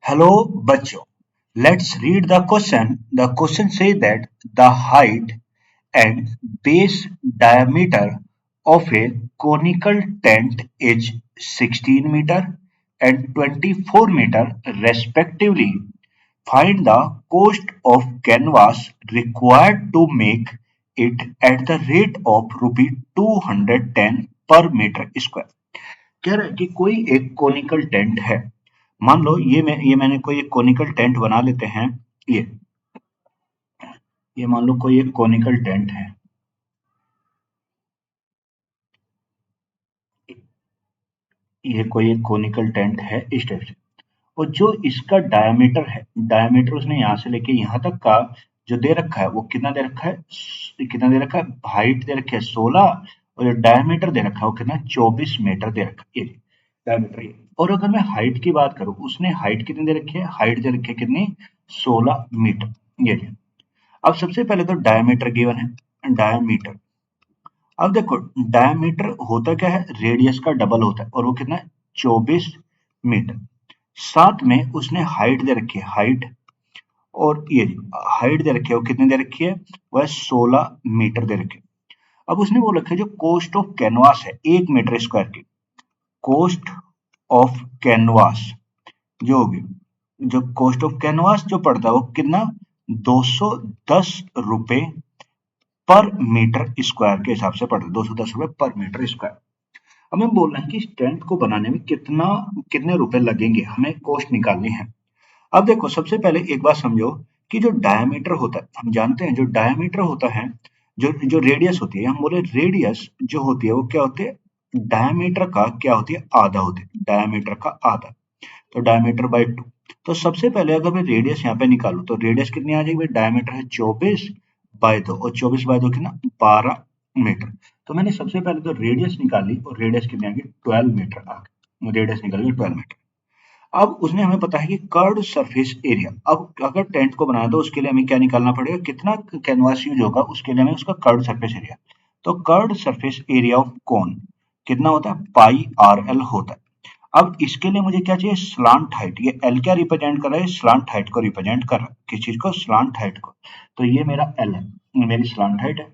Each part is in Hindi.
Hello, बच्चों. Let's read the question. The question says that the height and base diameter of a conical tent is 16 meter and 24 meter respectively. Find the cost of canvas required to make it at the rate of rupee 210 per meter square. कह रहा है कि कोई एक कोनिकल टेंट है। मान लो मैंने कोई एक कोनिकल टेंट बना लेते हैं। ये ये मान लो कोई एक कोनिकल टेंट है। ये कोई एक कोनिकल टेंट है इस टाइप से, और जो इसका डायमीटर है, डायमीटर उसने यहां से लेके यहां तक का जो दे रखा है वो कितना दे रखा है, कितना दे रखा है, हाइट दे रखी है 16, और जो डायमीटर दे रखा है वो कितना 24 मीटर दे रखा है। ये डायमीटर ये। और अगर मैं हाइट की बात करूं, उसने हाइट कितनी दे रखी है, हाइट दे रखी है कितनी 16 मीटर। ये देखिए। अब सबसे पहले तो डायमीटर गिवन है, डायमीटर। अब देखो डायमीटर होता क्या है, रेडियस का डबल होता है, और वो कितना है 24 मीटर। साथ में उसने हाइट दे रखी है, हाइट, और ये हाइट दे रखी है वो कितनी दे रखी है, वह 16 मीटर दे रखी है। अब उसने वो रखा है जो कोस्ट ऑफ कैनवास है 1 मीटर स्क्वायर की, कोस्ट ऑफ कैनवास जो होगी, जो कॉस्ट ऑफ कैनवास जो पड़ता है वो कितना 210 रुपए पर मीटर स्क्वायर के हिसाब से पड़ता है, 210 रुपए पर मीटर स्क्वायर। हमें बोलना है कि इस टेंट को बनाने में कितने रुपए लगेंगे, हमें कॉस्ट निकालनी है। अब देखो सबसे पहले एक बात समझो कि जो डायमीटर होता है, हम जानते हैं जो डायमीटर होता है, जो जो रेडियस होती है, हम बोले रेडियस जो होती है वो क्या होती है, डायमीटर का क्या होती है, आधा होती है, डायमीटर का आधा। तो डायमीटर बाई 2। तो सबसे पहले अगर मैं रेडियस यहाँ पे निकालू तो रेडियस कितनी आ जाएगी भाई, डायमीटर है 24 बाई 2, और 24 बाई 2 कितना 12 मीटर। तो मैंने सबसे पहले तो रेडियस निकाली, और रेडियस कितनी आ गई 12 मीटर आ गई, रेडियस निकल गई 12 मीटर। अब उसने हमें पता है कि कर्ड सरफेस एरिया, अब अगर टेंट को बनाना तो उसके लिए हमें क्या निकालना पड़ेगा, कितना कैनवास यूज होगा, उसके लिए हमें उसका कर्ड सरफेस एरिया। तो curved surface area of cone कितना होता है, पाई आर एल होता है। अब इसके लिए मुझे क्या चाहिए, स्लांट हाइट। ये एल क्या रिप्रेजेंट कर रहा है, स्लांट हाइट को रिप्रेजेंट कर रहा है, किस चीज को, स्लांट हाइट को। तो ये मेरा एल है, ये मेरी स्लांट हाइट है।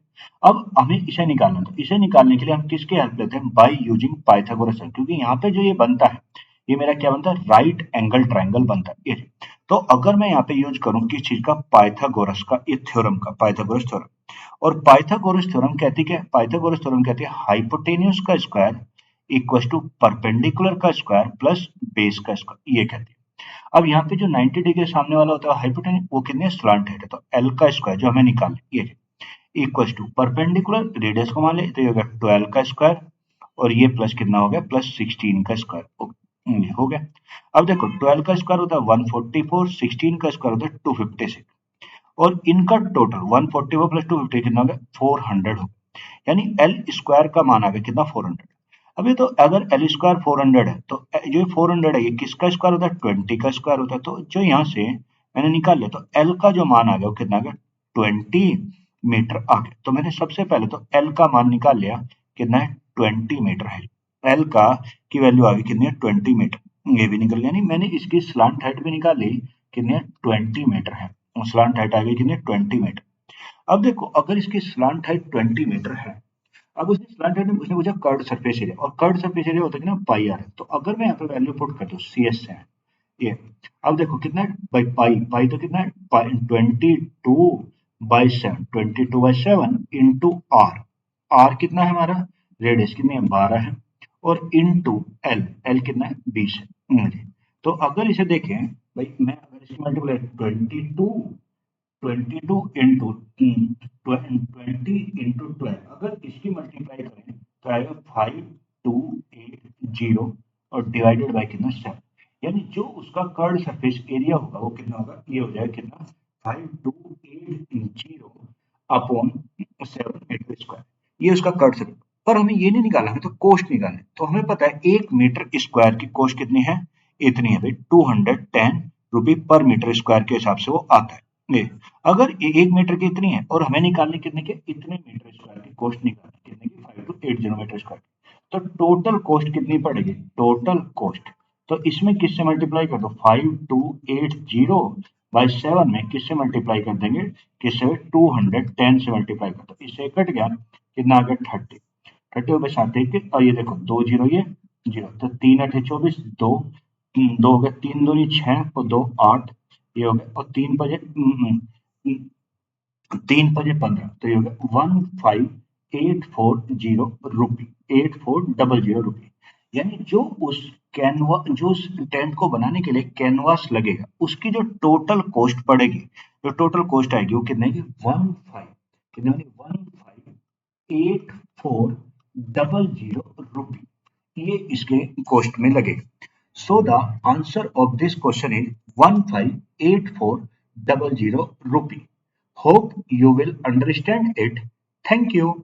अब हमें इसे निकालना, तो इसे निकालने के लिए हम किसकी हेल्प लेते हैं, बाय यूजिंग पाइथागोरस, क्योंकि यहाँ पे जो ये बनता है, ये मेरा क्या बनता है, राइट एंगल ट्राइंगल बनता है ये। तो अगर मैं यहाँ पे यूज करूं किस चीज का, पाइथागोरस का, ये थ्योरम का, पाइथागोरस थ्योरम। और पाइथागोरस थ्योरम कहती क्या है, पाइथागोरस थ्योरम कहती है हाइपोटेन्यूज का स्क्वायर इक्वल टू परपेंडिकुलर का स्क्वायर प्लस बेस का स्क्वायर, ये कहती है। अब यहाँ पे जो 90 डिग्री सामने वाला होता है हाइपोटेन्यूज, वो कितने स्लांट है, तो एल का स्क्वायर जो हमें निकाल ये इक्वल टू परपेंडिकुलर रेडियस को मान ले तो ये होगा 12 का स्क्वायर, और ये प्लस कितना हो गया, प्लस 16 का स्क्वायर, ये हो गया। अब देखो 12 का स्क्वायर होता है 144, 16 का स्क्वायर होता है 256, और इनका टोटल 144 प्लस 250 कितना हो गया, 400 हो गया। यानी एल स्क्वायर का मान आ गया कितना, 400। अभी तो अगर एल स्क्वायर 400 है, तो जो 400 है ये किसका स्क्वायर होता है, 20 का स्क्वायर होता है। तो जो यहाँ से मैंने निकाल लिया, तो एल का जो मान आ गया वो कितना आ गया, 20 मीटर आ गया। तो मैंने सबसे पहले तो एल का मान निकाल लिया, कितना है 20 मीटर है। एल का की वैल्यू आ गई कितनी है, 20 मीटर, ये भी निकल गया। नहीं, मैंने इसकी स्लांट हाइट भी निकाली, कितनी है 20 मीटर है, स्लांट हाइट आ गई कितनी 20 मीटर। अब देखो अगर इसकी स्लांट हाइट 20 मीटर है, अब उसने स्लांट हाइट में उसने पूछा कर्ड सरफेस एरिया, और कर्ड सरफेस एरिया होता है ना पाई आर है। तो अगर मैं यहाँ पे वैल्यू पुट कर दूं सी एस से ये, अब देखो कितना है बाई पाई, पाई तो कितना है 22/7 इंटू आर, आर कितना है हमारा, रेडियस कितनी है 12 है, और इंटू एल, एल कितना है 20 है। तो अगर इसे देखें भाई, मैं अगर इसकी मल्टीप्लाई 22 इंटू 20 इंटू 12, अगर इसकी मल्टीप्लाई करें तो आएगा 5280, और डिवाइडेड बाय कितना 7, यानी जो उसका कर्ड सरफेस एरिया होगा वो कितना होगा, ये हो जाएगा कितना 5280 अपॉन 7 मीटर स्क्वायर, ये उसका कर्ड सरफेस। पर हमें ये नहीं निकालना, हमें तो कोस्ट निकालना है। तो हमें पता है 1 मीटर स्क्वायर की कोस्ट कितनी है, इतनी है भाई 210 रुपये पर मीटर स्क्वायर के हिसाब से वो आता है ये। अगर 1 मीटर की इतनी है और हमें निकालने कितने के, इतने मीटर स्क्वायर की कोस्ट निकालनी कितने की, 5280 मीटर स्क्वायर। तो टोटल कॉस्ट कितनी पड़ेगी, टोटल कॉस्ट, तो इसमें किससे मल्टीप्लाई कर दो 5280/7 में किससे मल्टीप्लाई कर देंगे किससे 210 से मल्टीप्लाई कर दो इससे कट गया कितना आ गया 30 पे 7 एक और ये देखो 2 जीरो ये जीरो तो 3 8 24 दो 2 हो गया 3 2 6 और 2 8 ये हो गया और 3 5 15 तो ये हो गया 15840 रुपी 8400 रुपी यानी जो उस टेंट को बनाने के लिए कैनवास लगेगा उसकी जो टोटल कॉस्ट पड़ेगी जो टोटल कॉस्ट आएगी वो कितने की 15840 रुपी ये इसके कॉस्ट में लगेगा so the answer of this question is 15840 rupee hope you will understand it. Thank you.